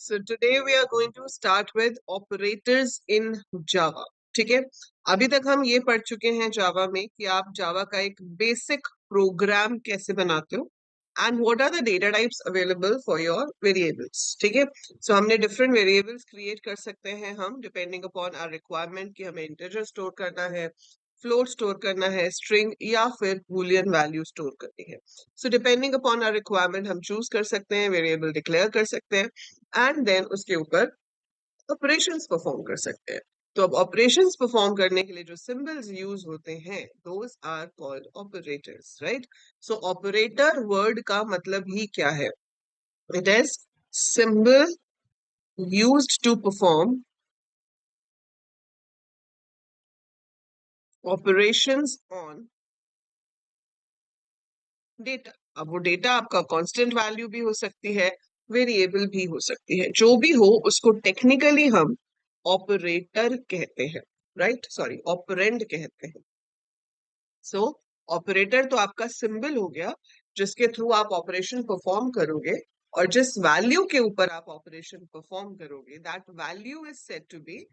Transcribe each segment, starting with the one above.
So today we are going to start with operators in Java. ठीक है, अभी तक हम ये पढ़ चुके हैं जावा में कि आप जावा का एक बेसिक प्रोग्राम कैसे बनाते हो and what are the data types available for your variables. ठीक है, सो हमने डिफरेंट वेरिएबल्स क्रिएट कर सकते हैं हम डिपेंडिंग अपॉन आवर रिक्वायरमेंट कि हमें इंटीजर स्टोर करना है, फ्लोट स्टोर करना है, स्ट्रिंग या फिर बूलियन वैल्यू स्टोर करनी है. So depending upon our requirement हम चूज कर सकते हैं, वेरिएबल डिक्लेयर कर सकते हैं एंड देन उसके ऊपर ऑपरेशंस परफॉर्म कर सकते हैं. तो अब ऑपरेशंस परफॉर्म करने के लिए जो सिंबल्स यूज होते हैं those are called operators, right. So operator word का मतलब ही क्या है? It is symbol used to perform operations on data. अब वो डेटा आपका कांस्टेंट वैल्यू भी हो सकती है, वेरिएबल भी हो सकती है, जो भी हो उसको टेक्निकली हम ऑपरेटर कहते हैं, राइट. सॉरी, ऑपरेंड कहते हैं. सो ऑपरेटर तो आपका सिंबल हो गया जिसके थ्रू आप ऑपरेशन परफॉर्म करोगे, और जिस वैल्यू के ऊपर आप ऑपरेशन परफॉर्म करोगे that value is said to be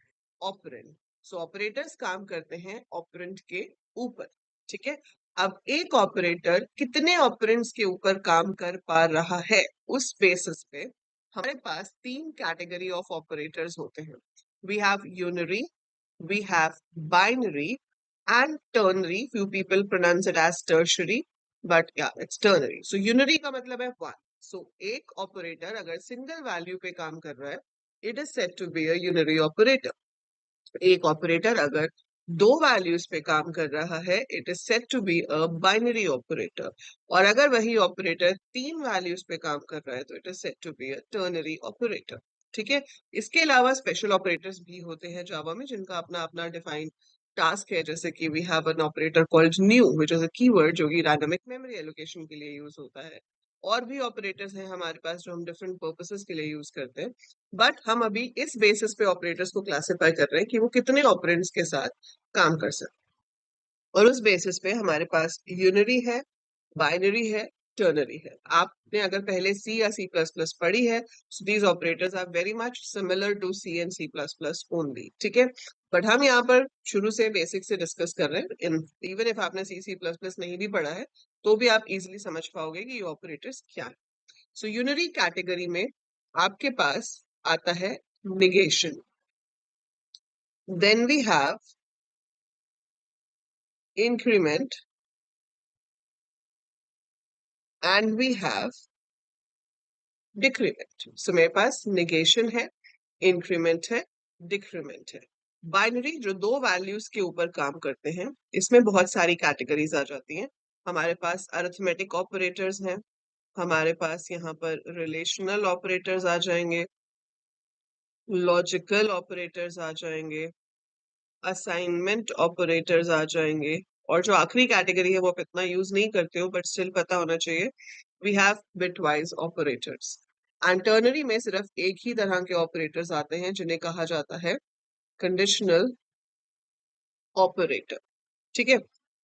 operand. So operators काम करते हैं ऑपरेंड के ऊपर. ठीक है, अब एक ऑपरेटर कितने ऑपरेंड्स के ऊपर काम कर पा रहा है उस बेसिस पे हमारे पास तीन कैटेगरी ऑफ ऑपरेटर्स होते हैं. We have unary, we have binary and ternary. Few people pronounce it as tertiary, but yeah, it's ternary. So unary का मतलब है one. So एक operator अगर single value पे काम कर रहा है, it is said to be a unary operator. एक operator अगर दो values पे काम कर रहा है, it is said to be a binary operator. और अगर वही operator तीन values पे काम कर रहा है, तो it is said to be a ternary operator. ठीक है, इसके अलावा स्पेशल ऑपरेटर्स भी होते हैं जावा में जिनका अपना अपना डिफाइंड टास्क है. जैसे कि we have an operator called new which is a keyword जो कि डायनामिक मेमोरी एलोकेशन के लिए यूज होता है. और भी ऑपरेटर्स हैं हमारे पास जो हम डिफरेंट पर्पसेस के लिए यूज करते हैं, बट हम अभी इस बेसिस पे ऑपरेटर्स को क्लासिफाई कर रहे हैं कि वो कितने ऑपरेंड्स के साथ काम कर सकते हैं. और उस बेसिस पे हमारे पास यूनरी है, बाइनरी है, टर्नरी है. आपने अगर पहले सी या सी प्लस प्लस पढ़ी है, so these operators are very much similar to C and C++ only. ठीक है, बट हम यहाँ पर शुरू से बेसिक से डिस्कस कर रहे हैं. इवन इफ आपने सी सी प्लस प्लस नहीं भी पढ़ा है तो भी आप इजिली समझ पाओगे कि ये ऑपरेटर्स क्या है. सो यूनरी कैटेगरी में आपके पास आता है negation, then we have increment and we have decrement. So मेरे पास निगेशन है, इंक्रीमेंट है, डिक्रीमेंट है. बाइनरी जो दो वैल्यूज के ऊपर काम करते हैं, इसमें बहुत सारी कैटेगरीज आ जाती हैं. हमारे पास अरिथमेटिक ऑपरेटर्स हैं, हमारे पास यहाँ पर रिलेशनल ऑपरेटर्स आ जाएंगे, लॉजिकल ऑपरेटर्स आ जाएंगे, असाइनमेंट ऑपरेटर्स आ जाएंगे, और जो आखिरी कैटेगरी है वो आप इतना यूज नहीं करते हो बट स्टिल पता होना चाहिए, we have bitwise operators. And ternary में सिर्फ एक ही तरह के ऑपरेटर्स आते हैं जिन्हें कहा जाता है कंडीशनल ऑपरेटर. ठीक है,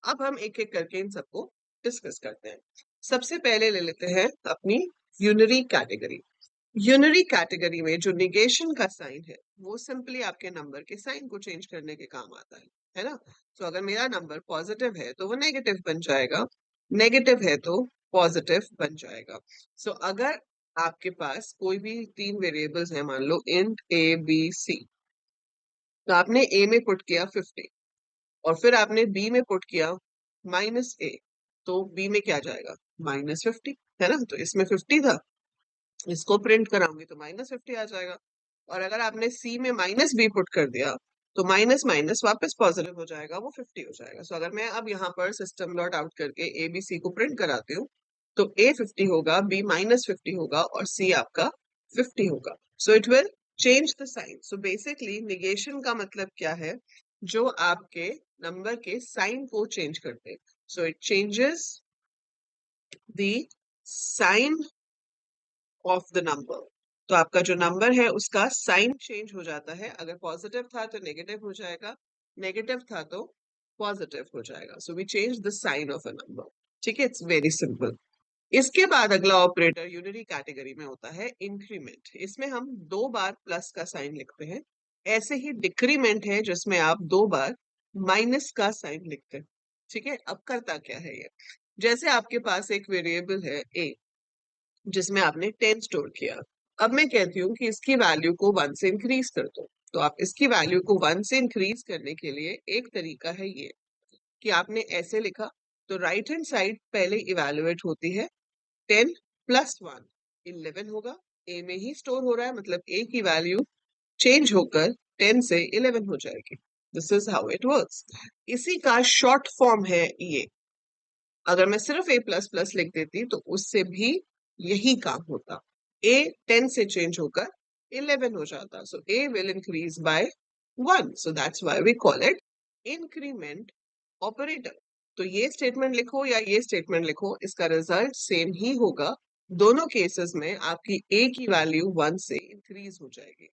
अब हम एक एक करके इन सबको डिस्कस करते हैं. सबसे पहले ले लेते हैं अपनी यूनरी कैटेगरी. यूनरी कैटेगरी में जो निगेशन का साइन है वो सिंपली आपके नंबर के साइन को चेंज करने के काम आता है ना. तो अगर मेरा नंबर पॉजिटिव है तो वो नेगेटिव बन जाएगा, नेगेटिव है तो पॉजिटिव बन जाएगा. सो अगर आपके पास कोई भी तीन वेरिएबल्स हैं, मान लो इंट ए बी सी, तो आपने ए में पुट किया 50 और फिर आपने बी में पुट किया -a, तो बी में क्या जाएगा? -50, है ना. तो इसमें 50 था, इसको प्रिंट कराऊंगी तो -50 आ जाएगा. और अगर आपने सी में -b पुट कर दिया तो माइनस माइनस वापस पॉजिटिव हो जाएगा, वो 50 हो जाएगा. सो अगर मैं अब यहाँ पर सिस्टम डॉट आउट करके ए बी सी को प्रिंट कराती हूँ तो a 50 होगा, b -50 होगा और c आपका 50 होगा. So it will change the sign. So basically negation का मतलब क्या है? जो आपके नंबर के साइन को चेंज करते हैं. So it changes the sign of the number. तो आपका जो नंबर है उसका साइन चेंज हो जाता है. अगर पॉजिटिव था तो नेगेटिव हो जाएगा, नेगेटिव था तो पॉजिटिव हो जाएगा. So we change the sign of a number. ठीक है, इट्स वेरी सिंपल. इसके बाद अगला ऑपरेटर यूनरी कैटेगरी में होता है इंक्रीमेंट। इसमें हम 2 बार प्लस का साइन लिखते हैं। ऐसे ही डिक्रीमेंट है जिसमें आप 2 बार माइनस का साइन लिखते हैं। ठीक है, अब करता क्या है ये, जैसे आपके पास एक वेरिएबल है a जिसमें आपने 10 स्टोर किया। अब मैं कहती हूँ कि इसकी वैल्यू को 1 से इंक्रीज कर दो। तो आप इसकी वैल्यू को 1 से इंक्रीज करने के लिए एक तरीका है ये कि आपने ऐसे लिखा, तो राइट हैंड साइड पहले इवेलुएट होती है, 10 प्लस 1 11 होगा। ए में ही स्टोर हो रहा है, मतलब ए की वैल्यू चेंज होकर 10 से 11 हो जाएगी। This is how it works. इसी का शॉर्ट फॉर्म है ये। अगर मैं सिर्फ a प्लस प्लस लिख देती तो उससे भी यही काम होता। a 10 से चेंज होकर 11 हो जाता। So a will increase by 1। So that's why we call it increment operator. तो ये स्टेटमेंट लिखो या ये स्टेटमेंट लिखो, इसका रिजल्ट सेम ही होगा। दोनों केसेस में आपकी a की वैल्यू 1 से इंक्रीज हो जाएगी।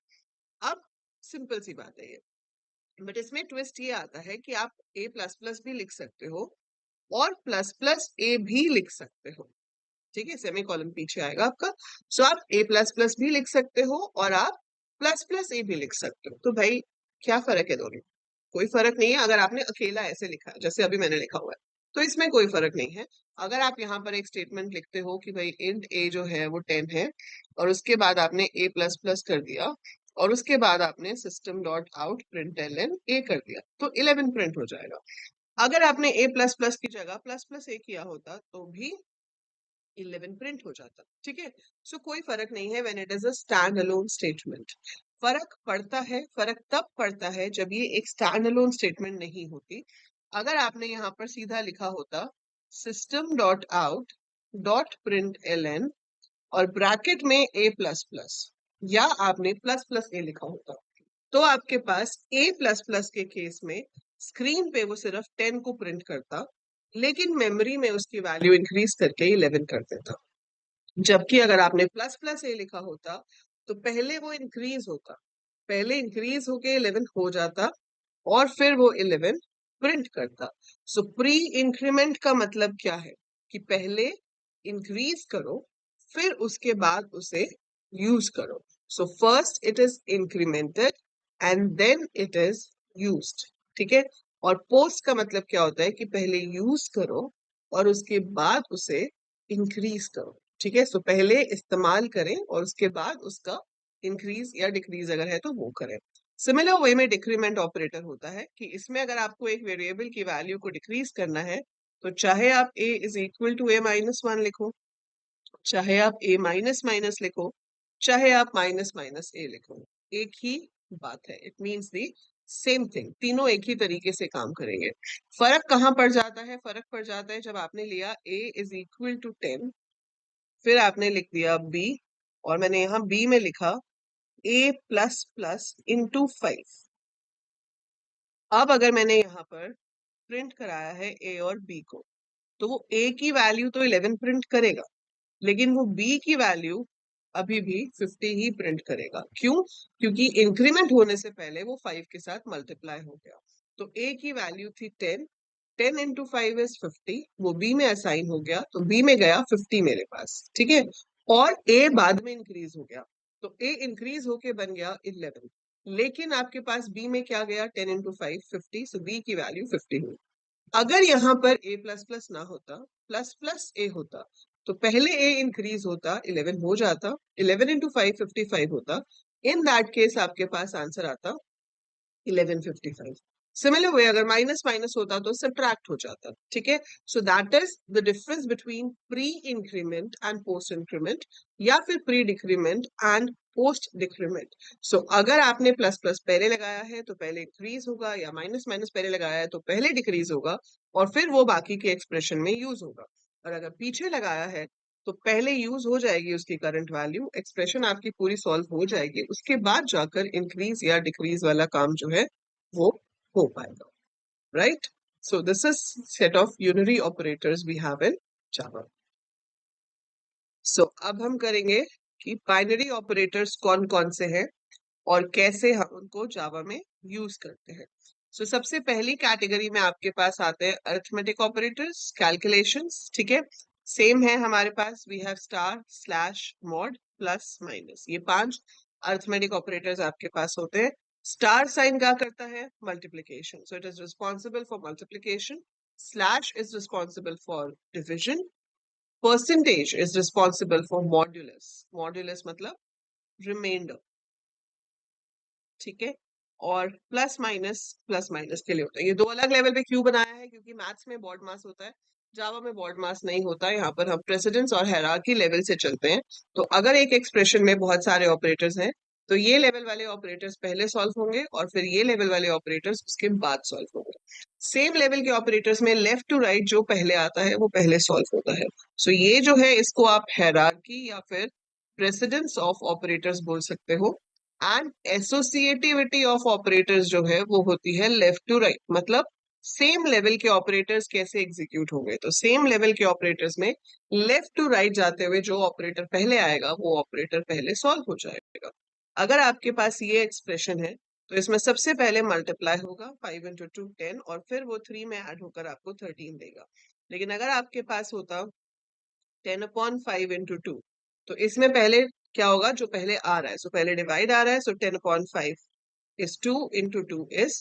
अब सिंपल सी बात है ये, बट इसमें ट्विस्ट ये आता है कि आप a प्लस प्लस भी लिख सकते हो और प्लस प्लस ए भी लिख सकते हो। ठीक है, सेमी कॉलम पीछे आएगा आपका। सो आप a प्लस प्लस भी लिख सकते हो और आप प्लस प्लस ए भी लिख सकते हो। तो भाई क्या फर्क है दोनों में? कोई फर्क नहीं है अगर आपने अकेला ऐसे लिखा है जैसे अभी मैंने लिखा हुआ है, तो इसमें कोई फर्क नहीं है। अगर आप यहाँ पर एक स्टेटमेंट लिखते हो कि भाई इंट a जो है वो 10 है और उसके बाद आपने a प्लस प्लस कर दिया और उसके बाद आपने system dot out println a कर दिया, तो 11 प्रिंट हो जाएगा। अगर आपने a प्लस प्लस की जगह प्लस प्लस ए किया होता तो भी 11 प्रिंट हो जाता। ठीक है, सो कोई फर्क नहीं है when it is a stand alone statement. फर्क पड़ता है, फर्क तब पड़ता है जब ये एक स्टैंड अलोन स्टेटमेंट नहीं होती। अगर आपने यहाँ पर सीधा लिखा होता system dot out dot print L N और ब्रैकेट में a प्लस प्लस, या आपने प्लस प्लस ए लिखा होता, तो आपके पास a प्लस प्लस के केस में स्क्रीन पे वो सिर्फ 10 को प्रिंट करता, लेकिन मेमोरी में उसकी वैल्यू इंक्रीज करके 11 कर देता। जबकि अगर आपने प्लस प्लस ए लिखा होता तो पहले वो इंक्रीज होता, पहले इंक्रीज होके 11 हो जाता और फिर वो 11 प्रिंट करता। सो प्री इंक्रीमेंट का मतलब क्या है कि पहले इंक्रीज करो फिर उसके बाद उसे यूज करो। So first it is incremented and then it is used. ठीक है, और पोस्ट का मतलब क्या होता है कि पहले यूज करो और उसके बाद उसे इंक्रीज करो। ठीक है, सो पहले इस्तेमाल करें और उसके बाद उसका इंक्रीज या डिक्रीज अगर है तो वो करें। सिमिलर वे में डिक्रीमेंट ऑपरेटर होता है कि इसमें अगर आपको एक वेरिएबल की वैल्यू को डिक्रीज करना है तो चाहे आप a is equal to a minus 1 लिखो, चाहे आप a माइनस माइनस लिखो, चाहे आप माइनस माइनस a लिखो, एक ही बात है। It means the same thing, तीनों एक ही तरीके से काम करेंगे। फर्क कहाँ पड़ जाता है? फर्क पड़ जाता है जब आपने लिया a इज इक्वल टू 10, फिर आपने लिख दिया b और मैंने यहाँ b में लिखा a प्लस प्लस इंटू 5। अब अगर मैंने यहाँ पर प्रिंट कराया है a और b को, तो वो a की वैल्यू तो 11 प्रिंट करेगा, लेकिन वो b की वैल्यू अभी भी 50 ही प्रिंट करेगा। क्यों? क्योंकि इंक्रीमेंट होने से पहले वो 5 के साथ मल्टीप्लाई हो गया। तो a की वैल्यू थी 10, 10 इंटू 5 इज 50, वो b में असाइन हो गया तो b में गया 50 मेरे पास। ठीक है, और a बाद में इंक्रीज हो गया तो a इंक्रीज होके बन गया 11, लेकिन आपके पास b में क्या गया? 10 इंटू 5 50, सो b की वैल्यू 50 हुई। अगर यहाँ पर a प्लस प्लस ना होता, प्लस प्लस a होता, तो पहले a इंक्रीज होता, 11 हो जाता, 11 इंटू 5 55 होता। इन दैट केस आपके पास आंसर आता 1155। सिमिलर वे अगर माइनस माइनस होता तो सब्ट्रैक्ट हो जाता। ठीक है, so that is the difference between pre increment and post increment, या फिर pre decrement and post decrement. So अगर आपने प्लस प्लस पहले लगाया है तो पहले इंक्रीज होगा, या माइनस माइनस पहले लगाया है तो पहले डिक्रीज होगा और फिर वो बाकी के एक्सप्रेशन में यूज होगा। और अगर पीछे लगाया है तो पहले यूज हो जाएगी उसकी करंट वैल्यू, एक्सप्रेशन आपकी पूरी सॉल्व हो जाएगी, उसके बाद जाकर इंक्रीज या डिक्रीज वाला काम जो है वो हो पाएगा। Right, so this is set of unary operators we have in Java. So अब हम करेंगे कि बाइनरी ऑपरेटर्स कौन कौन से हैं और कैसे हम उनको जावा में यूज करते हैं। सो सबसे पहली कैटेगरी में आपके पास आते हैं अरिथमेटिक ऑपरेटर्स, कैलकुलेशंस। ठीक है, सेम है हमारे पास, we have star slash mod plus minus, ये 5 अर्थमेटिक ऑपरेटर्स आपके पास होते हैं। स्टार साइन क्या करता है? Multiplication, so it is responsible for multiplication. Slash is responsible for division. Percentage is responsible for modulus, modulus मतलब रिमाइंडर, ठीक है। और प्लस माइनस के लिए होता है। ये दो अलग लेवल पे क्यों बनाया है? क्योंकि मैथ्स में बॉड मास होता है, जावा में बॉड मास नहीं होता। यहाँ पर हम प्रेसिडेंस और हायरार्की लेवल से चलते हैं। तो अगर एक एक्सप्रेशन में बहुत सारे ऑपरेटर्स हैं तो ये लेवल वाले ऑपरेटर्स पहले सॉल्व होंगे और फिर ये लेवल वाले ऑपरेटर्स उसके बाद सॉल्व होंगे। सेम लेवल के ऑपरेटर्स में लेफ्ट टू राइट जो पहले आता है वो पहले सॉल्व होता है। सो ये जो है इसको आप हायरार्की या फिर प्रेसिडेंस ऑफ ऑपरेटर्स बोल सकते हो। एंड एसोसिएटिविटी ऑफ ऑपरेटर्स जो है वो होती है लेफ्ट टू राइट, मतलब सेम लेवल के ऑपरेटर्स कैसे एग्जीक्यूट होंगे। तो सेम लेवल के ऑपरेटर्स में लेफ्ट टू राइट जाते हुए जो ऑपरेटर पहले आएगा वो ऑपरेटर पहले सॉल्व हो जाएगा। अगर आपके पास ये एक्सप्रेशन है तो इसमें सबसे पहले मल्टीप्लाई होगा 5 इंटू 2 10 और फिर वो 3 में ऐड होकर आपको 13 देगा। लेकिन अगर आपके पास होता 10/5 इंटू 2, तो इसमें पहले क्या होगा? जो पहले आ रहा है, सो पहले डिवाइड आ रहा है, सो 10/5 is 2 into 2 is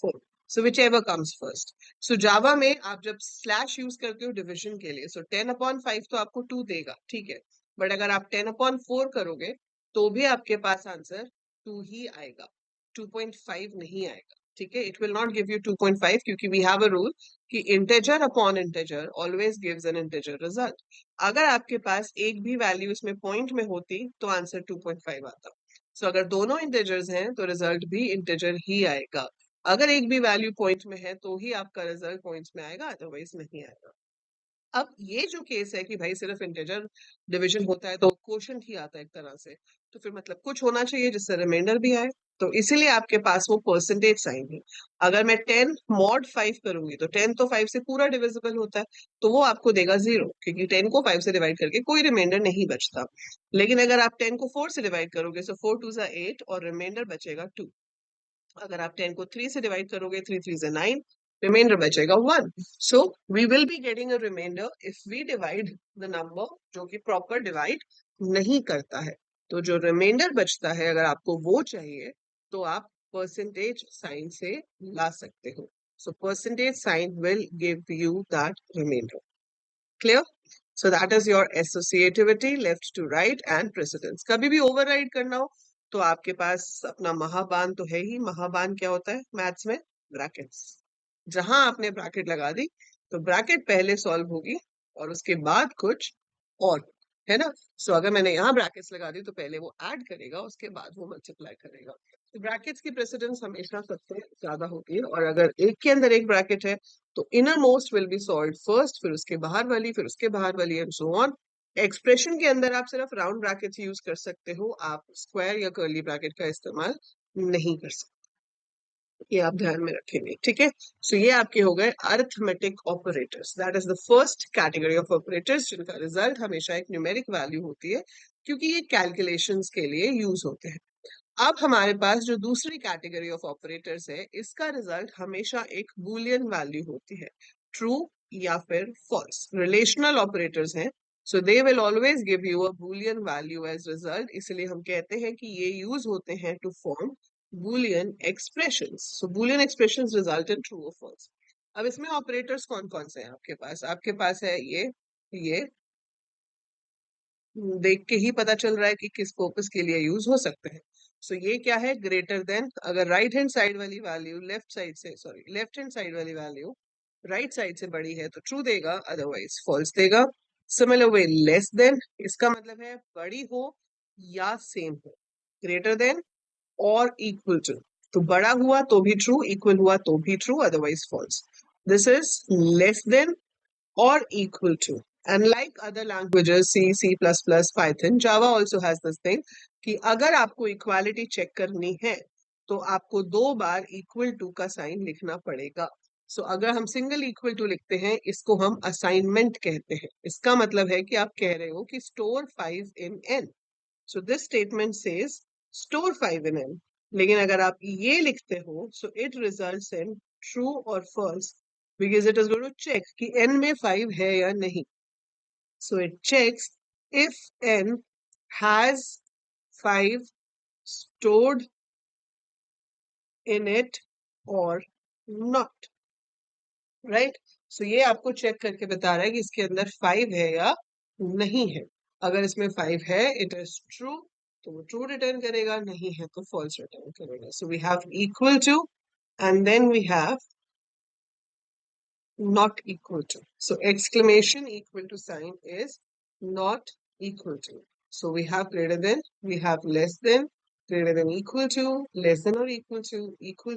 4. So whichever comes first. So Java में आप जब स्लैश यूज करते हो डिविजन के लिए, so 10/5 तो आपको 2 देगा, ठीक है। बट अगर आप 10/4 करोगे तो भी आपके पास आंसर 2 ही आएगा, 2.5 नहीं आएगा, ठीक है। It will not give you 2.5 क्योंकि वी हैव अ रूल कि integer upon integer always gives an integer result. अगर आपके पास एक भी वैल्यू इसमें पॉइंट में होती तो आंसर 2.5 आता। सो अगर दोनों इंटेजर्स हैं तो रिजल्ट भी इंटेजर ही आएगा। अगर एक भी वैल्यू पॉइंट में है तो ही आपका रिजल्ट पॉइंट्स में आएगा, अदरवाइज नहीं आएगा। अब ये जो केस है कि भाई सिर्फ इंटेजर डिवीजन होता है तो क्वोशंट ही आता है एक तरह से, तो फिर मतलब कुछ होना चाहिए जिससे रिमाइंडर भी आए। तो इसीलिए आपके पास वो परसेंटेज साइन है। अगर मैं 10 मॉड 5 करूंगी तो 10 तो 5 से पूरा डिविजिबल होता है, तो वो आपको देगा 0 क्योंकि 10 को 5 से डिवाइड करके कोई रिमाइंडर नहीं बचता। लेकिन अगर आप 10 को 4 से डिवाइड करोगे तो 4 2 8 और रिमाइंडर बचेगा 2। अगर आप 10 को 3 से डिवाइड करोगे 3 3 9, रिमाइंडर बचेगा 1। So we will be getting a remainder if we divide the number जो कि प्रॉपर डिवाइड नहीं करता है। तो जो रिमाइंडर बचता है अगर आपको वो चाहिए तो आप परसेंटेज साइन से ला सकते हो। So percentage sign will give you that remainder. Clear? So that is your associativity left to right and precedence. कभी भी ओवरराइड करना हो तो आपके पास अपना महाबान तो है ही। महाबान क्या होता है मैथ्स में? ब्रैकेट्स। जहां आपने ब्रैकेट लगा दी तो ब्रैकेट पहले सॉल्व होगी और उसके बाद कुछ और, है ना। सो अगर मैंने यहाँ ब्रैकेट्स लगा दी तो पहले वो ऐड करेगा उसके बाद वो मल्टीप्लाई करेगा। तो ब्रैकेट्स की प्रेसिडेंस हमेशा सबसे ज्यादा होती है। और अगर एक के अंदर एक ब्रैकेट है तो inner most will be solve first, फिर उसके बाहर वाली, फिर उसके बाहर वाली, एंड सो ऑन। एक्सप्रेशन के अंदर आप सिर्फ राउंड ब्रैकेट्स यूज कर सकते हो, आप स्क्वायर या कर्ली ब्रैकेट का इस्तेमाल नहीं कर सकते। ये आप ध्यान में रखेंगे, ठीक है। सो ये आपके हो गए arithmetic operators. That is the first category of operators जिनका रिजल्ट हमेशा एक न्यूमेरिक वैल्यू होती है क्योंकि ये कैलकुलेशंस के लिए यूज होते हैं। अब हमारे पास जो दूसरी कैटेगरी ऑफ ऑपरेटर्स है इसका रिजल्ट हमेशा एक बूलियन वैल्यू होती है, ट्रू या फिर फॉल्स। रिलेशनल ऑपरेटर्स हैं, so they will always give you a boolean value as result. इसलिए हम कहते हैं कि ये यूज होते हैं to form boolean expressions. So boolean expressions result in true और फॉल्स। अब इसमें ऑपरेटर्स कौन कौन से हैं आपके पास? आपके पास है ये देख के ही पता चल रहा है कि किस पर्पस के लिए यूज हो सकते हैं। सो ये क्या है? ग्रेटर देन, अगर राइट हैंड साइड वाली वैल्यू लेफ्ट साइड से, सॉरी लेफ्ट हैंड साइड वाली वैल्यू राइट साइड से बड़ी है तो ट्रू देगा, अदरवाइज फॉल्स देगा। सिमिलर वे लेस देन, इसका मतलब है बड़ी हो या सेम हो, ग्रेटर देन और इक्वल टू। तो बड़ा हुआ तो भी ट्रू, इक्वल हुआ तो भी true, otherwise false. This is less than or equal to. And like other languages, C, C++, Python, Java also has this thing कि अगर आपको इक्वालिटी चेक करनी है तो आपको 2 बार इक्वल टू का साइन लिखना पड़ेगा। सो अगर हम सिंगल इक्वल टू लिखते हैं इसको हम असाइनमेंट कहते हैं। इसका मतलब है कि आप कह रहे हो कि store 5 in n। So this statement says store 5 in n। लेकिन अगर आप ये लिखते हो so it results in true और false, because it is going to check कि n में 5 है या नहीं। So it checks if n has 5 stored in it or not, right? सो ये आपको चेक करके बता रहा है कि इसके अंदर 5 है या नहीं है। अगर इसमें 5 है, इट इज ट्रू, तो वो ट्रू रिटर्न करेगा, नहीं है तो फॉल्स रिटर्न करेगा। So we have equal to and then we have not equal to. So exclamation equal to sign is not equal to. So we have greater than, we have less than, greater than equal to, less than or equal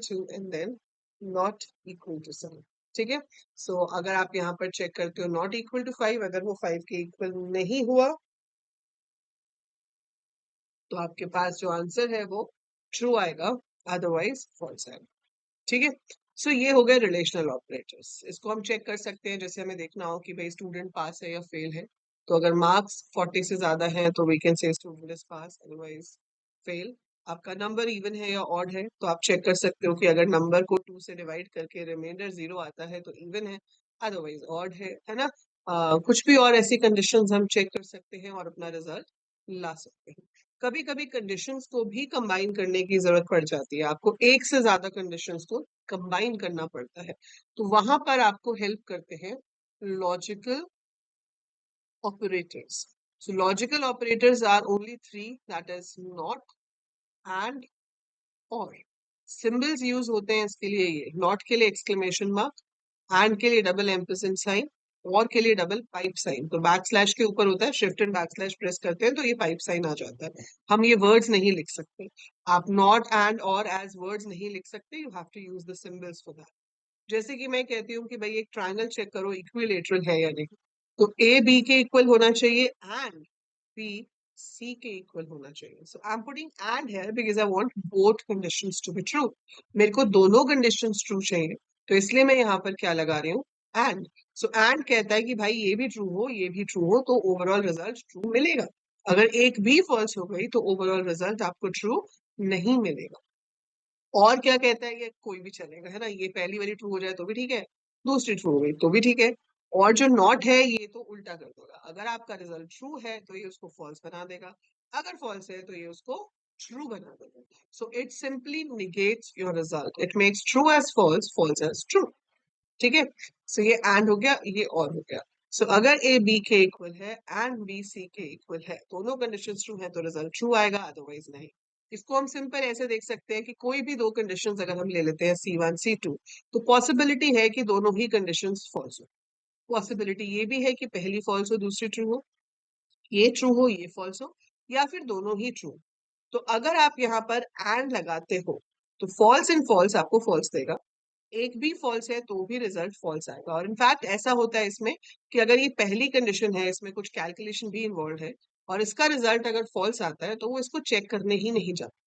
to, and then not equal to sign. ठीक है? So अगर आप यहाँ पर check करते हो not equal to 5, अगर वो 5 के इक्वल नहीं हुआ तो आपके पास जो आंसर है वो ट्रू आएगा, अदरवाइज फॉल्स आएगा। ठीक है? सो ये हो गए रिलेशनल ऑपरेटर्स। इसको हम चेक कर सकते हैं, जैसे हमें देखना हो कि भाई स्टूडेंट पास है या फेल है। तो अगर मार्क्स 40 से ज्यादा हैं तो we can say student is pass, otherwise fail. आपका नंबर इवन है या ऑड है तो आप चेक कर सकते हो कि अगर नंबर को 2 से डिवाइड करके रिमाइंडर 0 आता है तो इवन है, अदरवाइज ऑड है ना। कुछ भी और ऐसी कंडीशंस हम चेक कर सकते हैं और अपना रिजल्ट ला सकते हैं। कभी कभी कंडीशंस को भी कंबाइन करने की जरूरत पड़ जाती है, आपको एक से ज्यादा कंडीशंस को कंबाइन करना पड़ता है, तो वहां पर आपको हेल्प करते हैं logical operators. So logical operators are only 3, that is not, and, or. Symbols use होते हैं इसके लिए, ये नॉट के लिए एक्सक्लेमेशन मार्क, एंड के लिए डबल एम्परसेंड साइन, और के लिए डबल पाइप साइन। तो बैक स्लैश के ऊपर होता है, shift and back slash press करते हैं तो ये पाइप साइन आ जाता है। हम ये वर्ड्स नहीं लिख सकते, आप not and or as words नहीं लिख सकते, you have to use the symbols for that. जैसे कि मैं कहती हूँ कि भाई एक ट्रायंगल चेक करो इक्विलेटरल है या नहीं, तो ए बी के इक्वल होना चाहिए एंड बी सी के इक्वल होना चाहिए। So I am putting and here because I want both conditions to be true. मेरे को दोनों कंडीशंस ट्रू चाहिए, तो इसलिए मैं यहाँ पर क्या लगा रही हूँ, एंड। सो एंड कहता है कि भाई ये भी ट्रू हो ये भी ट्रू हो तो ओवरऑल रिजल्ट ट्रू मिलेगा। अगर एक भी फॉल्स हो गई तो ओवरऑल रिजल्ट आपको ट्रू नहीं मिलेगा। और क्या कहता है, ये कोई भी चलेगा, है ना, ये पहली वाली ट्रू हो जाए तो भी ठीक है, दूसरी ट्रू हो गई तो भी ठीक है। और जो नॉट है ये तो उल्टा कर देगा, अगर आपका रिजल्ट ट्रू है तो ये उसको फॉल्स बना देगा, अगर फॉल्स है तो ये उसको ट्रू बना देगा। So it simply negates your result, it makes true as false, false as true. ठीक है? सो ये एंड हो गया, ये और हो गया। सो अगर ए बी के इक्वल है एंड बी सी के इक्वल है, दोनों कंडीशन ट्रू है तो रिजल्ट ट्रू आएगा, अदरवाइज नहीं। इसको हम सिंपल ऐसे देख सकते हैं कि कोई भी दो कंडीशंस अगर हम ले लेते हैं C1 C2, तो पॉसिबिलिटी है कि दोनों ही कंडीशंस फॉल्स हो। पॉसिबिलिटी ये भी है कि पहली फॉल्स हो दूसरी ट्रू हो, ये ट्रू हो ये फॉल्स हो, या फिर दोनों ही ट्रू। तो अगर आप यहाँ पर एंड लगाते हो तो फॉल्स इन फॉल्स आपको फॉल्स देगा, एक भी फॉल्स है तो भी रिजल्ट फॉल्स आएगा। और इनफैक्ट ऐसा होता है इसमें कि अगर ये पहली कंडीशन है, इसमें कुछ कैलकुलेशन भी इन्वॉल्व है और इसका रिजल्ट अगर फॉल्स आता है तो वो इसको चेक करने ही नहीं जाता।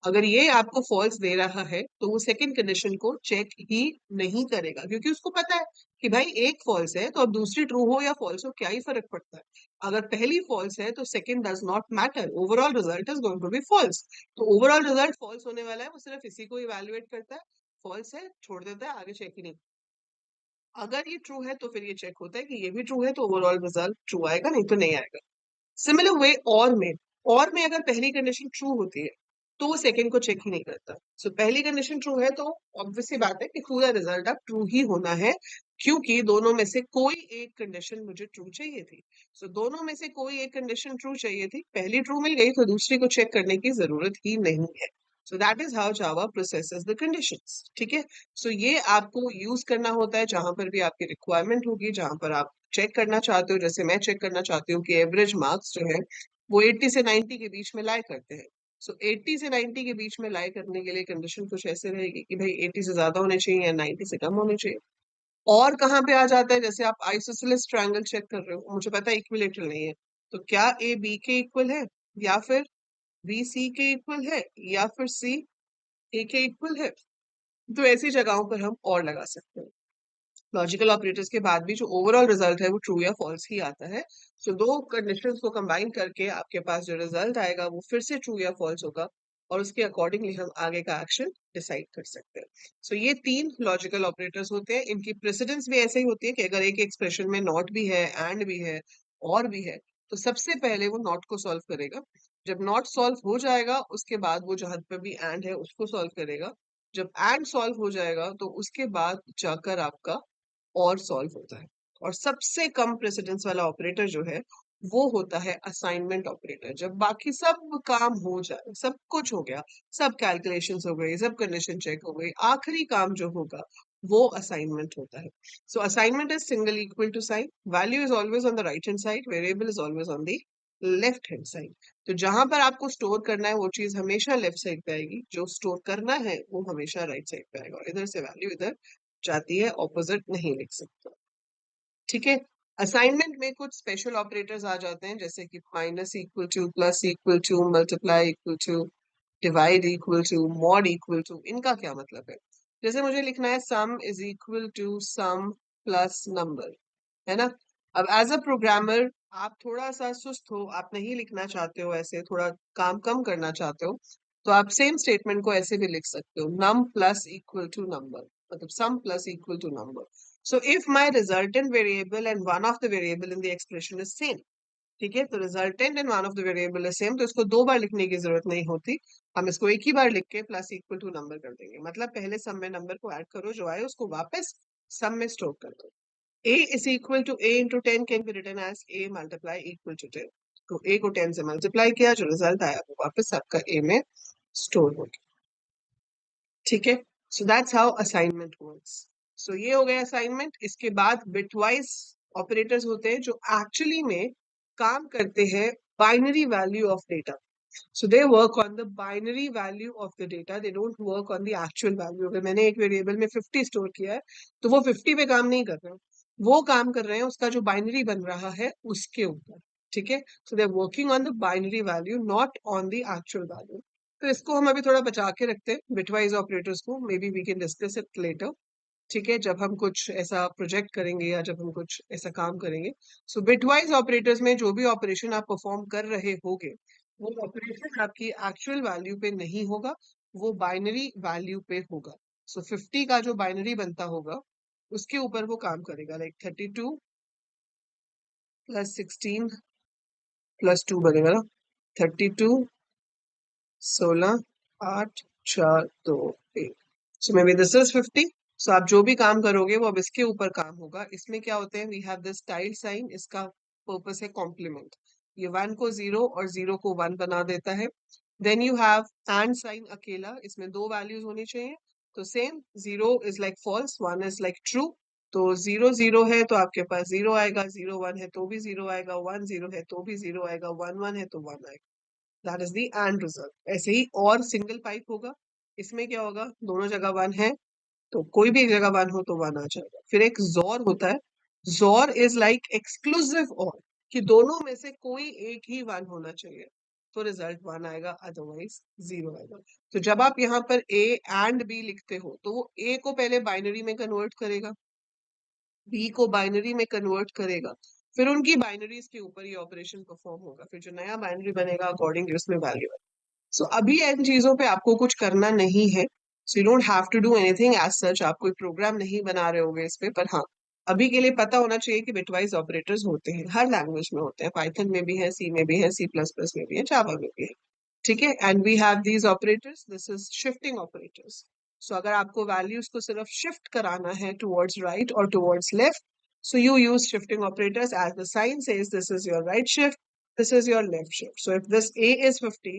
अगर ये आपको फॉल्स दे रहा है तो वो सेकंड कंडीशन को चेक ही नहीं करेगा, क्योंकि उसको पता है कि भाई एक फॉल्स है तो अब दूसरी ट्रू हो या फॉल्स हो क्या ही फर्क पड़ता है। अगर पहली फॉल्स है तो second does not matter, overall result is going to be false. तो ओवरऑल रिजल्ट फॉल्स होने वाला है, वो सिर्फ इसी को इवेल्युएट करता है, फॉल्स है छोड़ देता है, आगे चेक ही नहीं। अगर ये ट्रू है तो फिर ये चेक होता है कि ये भी ट्रू है तो ओवरऑल रिजल्ट ट्रू आएगा, नहीं तो नहीं आएगा। सिमिलर वे और में अगर पहली कंडीशन ट्रू होती है तो वो सेकंड को चेक ही नहीं करता। सो पहली कंडीशन ट्रू है तो ऑब्वियस सी बात है कि पूरा रिजल्ट अब ट्रू ही होना है, क्योंकि दोनों में से कोई एक कंडीशन मुझे ट्रू चाहिए थी। सो दोनों में से कोई एक कंडीशन ट्रू चाहिए थी, पहली ट्रू मिल गई तो दूसरी को चेक करने की जरूरत ही नहीं है। So that is how Java processes the conditions. ठीक है? सो ये आपको यूज करना होता है जहां पर भी आपकी रिक्वायरमेंट होगी, जहां पर आप चेक करना चाहते हो। जैसे मैं चेक करना चाहती हूँ कि एवरेज मार्क्स जो है वो 80 से 90 के बीच में लाई करते हैं। सो 80 से 90 के बीच में लाई करने के लिए कंडीशन कुछ ऐसे रहेगी कि भाई 80 से ज्यादा होने चाहिए या 90 से कम होने चाहिए। और कहाँ पे आ जाता है, जैसे आप आइसोसेलेस ट्रायंगल चेक कर रहे हो, मुझे पता है इक्विलेटरल नहीं है, तो क्या ए बी के इक्वल है, या फिर बी सी के इक्वल है, या फिर सी ए के इक्वल है। तो ऐसी जगहों पर हम और लगा सकते हैं। लॉजिकल ऑपरेटर्स के बाद भी जो ओवरऑल रिजल्ट है वो ट्रू या फॉल्स ही आता है। सो दो कंडीशंस को कंबाइन करके आपके पास जो रिजल्ट आएगा वो फिर से ट्रू या फॉल्स होगा, और उसके अकॉर्डिंगली हम आगे का एक्शन डिसाइड कर सकते हैं। सो ये तीन लॉजिकल ऑपरेटर्स होते हैं, इनकी प्रेसिडेंस भी ऐसे ही होती है कि अगर एक एक्सप्रेशन में नॉट भी है एंड भी है और भी है, तो सबसे पहले वो नॉट को सॉल्व करेगा। जब नॉट सॉल्व हो जाएगा उसके बाद वो जहां पे भी एंड है उसको सॉल्व करेगा। जब एंड सॉल्व हो जाएगा तो उसके बाद जाकर आपका और सॉल्व होता है। और सबसे कम प्रेसिडेंस वाला ऑपरेटर जो है वो होता है असाइनमेंट ऑपरेटर। जब बाकी सब काम हो जाए, सब कुछ हो गया, सब कैलकुलेशंस हो गई, सब कंडीशन चेक हो गई, आखिरी काम जो होगा वो असाइनमेंट होता है। So assignment is single equal to sign, value is always on the right hand side, variable is always on the left hand side. तो जहां पर आपको स्टोर करना है वो चीज हमेशा लेफ्ट साइड पे आएगी, जो स्टोर करना है वो हमेशा राइट साइड पे आएगा, और इधर से वैल्यू इधर जाती है, ऑपोजिट नहीं लिख सकते। ठीक है। असाइनमेंट में कुछ स्पेशल ऑपरेटर्स आ जाते हैं, जैसे कि minus equal to, plus equal to, multiply equal to, divide equal to, mod equal to. इनका क्या मतलब है? जैसे मुझे लिखना है sum is equal to sum plus number, है ना। अब एज अ प्रोग्रामर आप थोड़ा सा सुस्त हो, आप नहीं लिखना चाहते हो ऐसे, थोड़ा काम कम करना चाहते हो, तो आप सेम स्टेटमेंट को ऐसे भी लिख सकते हो, num plus equal to number, मतलब sum plus equal to number. So if my resultant variable and one of the variable in the expression is same, ठीक है, तो resultant and one of the variable is same, तो इसको दो बार लिखने की जरूरत नहीं होती, हम इसको एक ही बार लिख के प्लस इक्वल टू नंबर कर देंगे। मतलब पहले सम में नंबर को ऐड करो, जो आए उसको वापस सम में स्टोर कर दो। A is equal to A into 10 can be written as A multiply equal to 10. तो A को 10 से मल्टीप्लाई किया, जो रिजल्ट आया वो वापस आपका A में स्टोर हो गया। ठीक है, so that's how assignment works. So ये हो गया असाइनमेंट। इसके बाद बिटवाइज ऑपरेटर्स होते हैं जो एक्चुअली में काम करते हैं binary value of data. So they work on the binary value of the data. They don't work on the actual value. अगर मैंने एक वेरिएबल में 50 स्टोर किया है तो वो 50 पे काम नहीं कर रहे हैं, वो काम कर रहे हैं उसका जो बाइनरी बन रहा है उसके ऊपर। ठीक है, so they are working on the binary value, not on the actual value. तो इसको हम अभी थोड़ा बचा के रखते हैं बिटवाइज ऑपरेटर्स को, maybe we can discuss it later. ठीक है, जब हम कुछ ऐसा प्रोजेक्ट करेंगे या जब हम कुछ ऐसा काम करेंगे। सो बिटवाइज ऑपरेटर्स में जो भी ऑपरेशन आप परफॉर्म कर रहे होगे वो ऑपरेशन आपकी एक्चुअल वैल्यू पे नहीं होगा, वो बाइनरी वैल्यू पे होगा। सो 50 का जो बाइनरी बनता होगा उसके ऊपर वो काम करेगा, लाइक 32 प्लस 16 प्लस 2 बनेगा ना, 32 16 8 4 2 1। सो मे बी दिस इज 50। सो आप जो भी काम करोगे वो अब इसके ऊपर काम होगा। इसमें क्या होते हैं, we have this tilde sign, इसका पर्पस है कॉम्प्लीमेंट। ये 1 को 0 और 0 को 1 बना देता है। Then you have and sign अकेला, इसमें दो वैल्यूज होनी चाहिए, तो same 0 is like false, 1 is like true. तो 0 0 है तो आपके पास 0 आएगा, 0 1 है तो भी 0 आएगा, 1 0 है तो भी 0 आएगा, 1 1 है तो 1 आएगा। That is the end result. ऐसे ही और सिंगल पाइप होगा, इसमें क्या होगा, दोनों जगह 1 है तो कोई भी एक जगह 1 हो तो 1 आ जाएगा। फिर एक जोर होता है, जोर इज लाइक एक्सक्लूसिव और, कि दोनों में से कोई एक ही 1 होना चाहिए, तो रिजल्ट 1 आएगा, अदरवाइज 0 आएगा। तो जब आप यहाँ पर ए एंड बी लिखते हो तो वो ए को पहले बाइनरी में कन्वर्ट करेगा, बी को बाइनरी में कन्वर्ट करेगा, फिर उनकी बाइनरीज के ऊपर ये ऑपरेशन परफॉर्म होगा, फिर जो नया बाइनरी बनेगा अकॉर्डिंगली उसमें वैल्यू। सो अभी इन चीजों पे आपको कुछ करना नहीं है, so you don't have to do anything as such. आप कोई प्रोग्राम नहीं बना रहे होगे इस पे, पर हाँ अभी के लिए पता होना चाहिए कि बिटवाइज ऑपरेटर्स होते हैं, हर लैंग्वेज में होते हैं, पाइथन में भी है, सी में भी है, सी प्लस प्लस में भी है, जावा में भी है। ठीक है, and we have these operators, this is shifting operators. So अगर आपको वैल्यूज को सिर्फ शिफ्ट कराना है टुवर्ड्स राइट और towards left, so you use shifting operators, as the sign says, this is your right shift, this is your left shift. So if this a is 50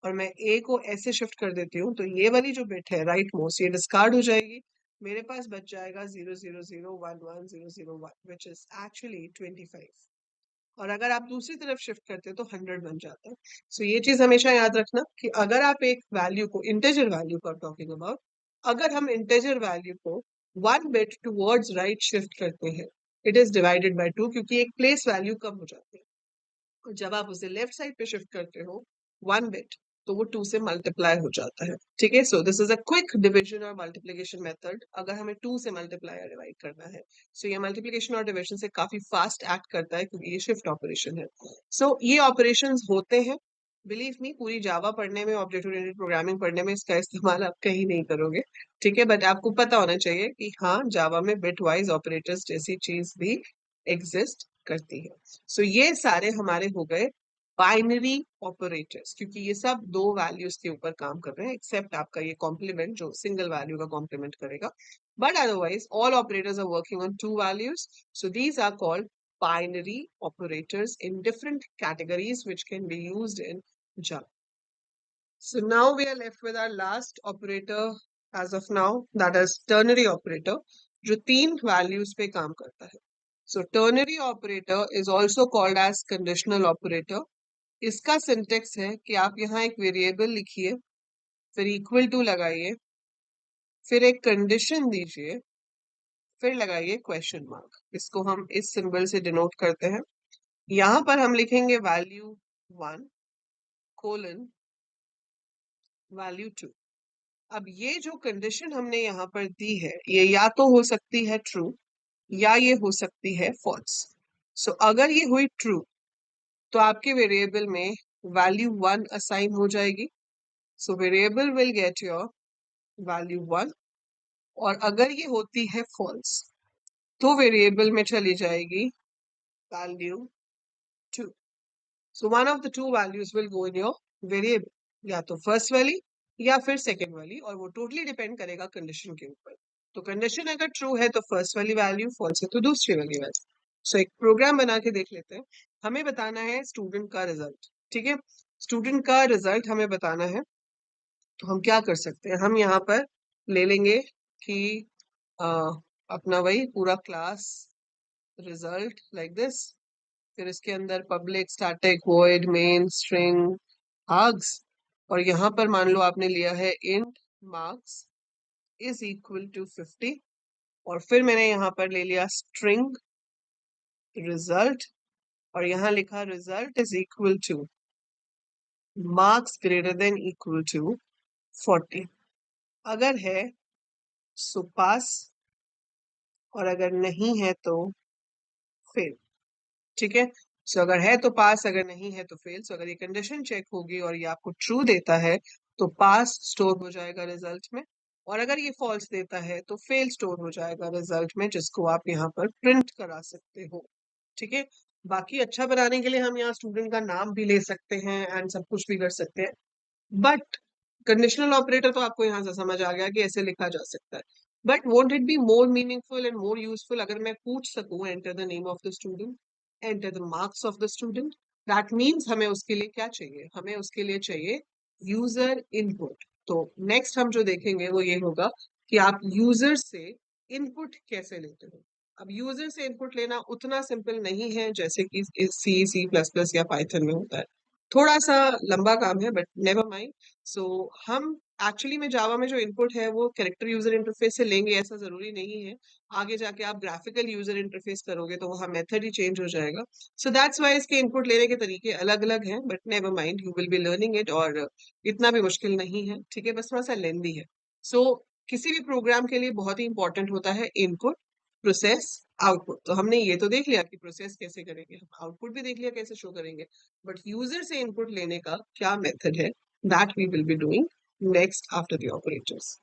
और मैं a को ऐसे shift कर देती हूँ तो ये वाली जो बिट है राइट मोस्ट ये डिस्कार्ड हो जाएगी, मेरे पास बच जाएगा 0 0 0 1 1 0 0 1 which is actually 25। और अगर आप दूसरी तरफ शिफ्ट करते हैं तो 100 बन जाता है। सो ये चीज हमेशा याद रखना कि अगर आप एक वैल्यू को, इंटेजर वैल्यू को टॉकिंग अबाउट, अगर हम इंटेजर वैल्यू को 1 बिट टुवर्ड्स राइट शिफ्ट करते हैं, इट इज डिवाइडेड बाय 2, क्योंकि एक प्लेस वैल्यू कम हो जाती है। और जब आप उसे लेफ्ट साइड पे शिफ्ट करते हो 1 बिट, तो वो 2 से मल्टीप्लाई हो जाता है। ठीक है, सो this is a quick division और मल्टीप्लिकेशन मेथड अगर हमें 2 से मल्टीप्लाई और डिवाइड करना है। सो ये मल्टीप्लिकेशन और डिविजन से काफी फास्ट एक्ट करता है क्योंकि ये शिफ्ट ऑपरेशन है। सो ये ऑपरेशंस होते हैं, बिलीव मी पूरी जावा पढ़ने में, ऑब्जेक्ट ओरिएंटेड प्रोग्रामिंग पढ़ने में इसका इस्तेमाल आप कहीं नहीं करोगे। ठीक है, बट आपको पता होना चाहिए कि हाँ जावा में बिट वाइज ऑपरेटर्स जैसी चीज भी एग्जिस्ट करती है। सो ये सारे हमारे हो गए बाइनरी ऑपरेटर्स, क्योंकि ये सब दो वैल्यूज के ऊपर काम कर रहे हैं, एक्सेप्ट आपका ये कॉम्प्लीमेंट जो सिंगल वैल्यू का कॉम्प्लीमेंट करेगा, but otherwise all operators are working on two values. So these are called binary operators in different categories which can be used in Java. So now we are left with our last operator as of now, that is ternary operator, जो तीन values पे काम करता है. So ternary operator is also called as conditional operator. इसका syntax है कि आप यहाँ एक वेरिएबल लिखिए, फिर इक्वल टू लगाइए, फिर एक कंडीशन दीजिए, फिर लगाइए क्वेश्चन मार्क. इसको हम इस सिंबल से डिनोट करते हैं. यहाँ पर हम लिखेंगे वैल्यू 1 कोलन वैल्यू 2. अब ये जो कंडीशन हमने यहाँ पर दी है, ये या तो हो सकती है ट्रू या ये हो सकती है फॉल्स. सो अगर ये हुई ट्रू तो आपके वेरिएबल में वैल्यू 1 असाइन हो जाएगी. So variable will get your value 1. और अगर ये होती है फॉल्स तो वेरिएबल में चली जाएगी value 2. So one of the two values will go in your variable, या तो फर्स्ट वाली या फिर सेकेंड वाली, और वो टोटली डिपेंड करेगा कंडीशन के ऊपर. तो कंडीशन अगर ट्रू है तो फर्स्ट वाली वैल्यू, फॉल्स है तो दूसरी वाली वैल्यू. सो एक प्रोग्राम बना के देख लेते हैं. हमें बताना है स्टूडेंट का रिजल्ट. ठीक है, स्टूडेंट का रिजल्ट हमें बताना है. तो हम क्या कर सकते हैं, हम यहाँ पर ले लेंगे कि अपना वही पूरा क्लास रिजल्ट लाइक दिस, फिर इसके अंदर public static void main string args, और यहाँ पर मान लो आपने लिया है int marks is equal to 50, और फिर मैंने यहाँ पर ले लिया स्ट्रिंग रिजल्ट, और यहाँ लिखा result is equal to marks greater than equal to 40. अगर है सो पास, और अगर नहीं है तो फेल. ठीक है, सो अगर है तो पास, अगर नहीं है तो फेल. सो अगर ये कंडीशन चेक होगी और ये आपको ट्रू देता है तो पास स्टोर हो जाएगा रिजल्ट में, और अगर ये फॉल्स देता है तो फेल स्टोर हो जाएगा रिजल्ट में, जिसको आप यहाँ पर प्रिंट करा सकते हो. ठीक है, बाकी अच्छा बनाने के लिए हम यहाँ स्टूडेंट का नाम भी ले सकते हैं एंड सब कुछ भी कर सकते हैं, बट कंडीशनल ऑपरेटर तो आपको यहाँ से समझ आ गया कि ऐसे लिखा जा सकता है. But won't it be more meaningful and more useful अगर मैं पूछ सकूं enter the name of the student, enter the marks of the student. That means हमें उसके लिए क्या चाहिए, हमें उसके लिए चाहिए यूजर इनपुट. तो नेक्स्ट हम जो देखेंगे वो ये होगा कि आप यूजर से इनपुट कैसे लेते हो. अब यूजर से इनपुट लेना उतना सिंपल नहीं है जैसे कि C++ या पाइथन में होता है. थोड़ा सा लंबा काम है, बट नेवर माइंड. सो हम एक्चुअली में जावा में जो इनपुट है वो कैरेक्टर यूजर इंटरफेस से लेंगे ऐसा जरूरी नहीं है. आगे जाके आप ग्राफिकल यूजर इंटरफेस करोगे तो वहाँ मेथड ही चेंज हो जाएगा. सो दैट्स वाई इसके इनपुट लेने के तरीके अलग अलग हैं, but never mind, you will be learning it. और इतना भी मुश्किल नहीं है. ठीक है, बस थोड़ा सा लेंदी है. सो किसी भी प्रोग्राम के लिए बहुत ही इंपॉर्टेंट होता है इनपुट, प्रोसेस, आउटपुट. तो हमने ये तो देख लिया कि प्रोसेस कैसे करेंगे, हम आउटपुट भी देख लिया कैसे शो करेंगे, बट यूजर से इनपुट लेने का क्या मेथड है, that we will be doing next after the operators.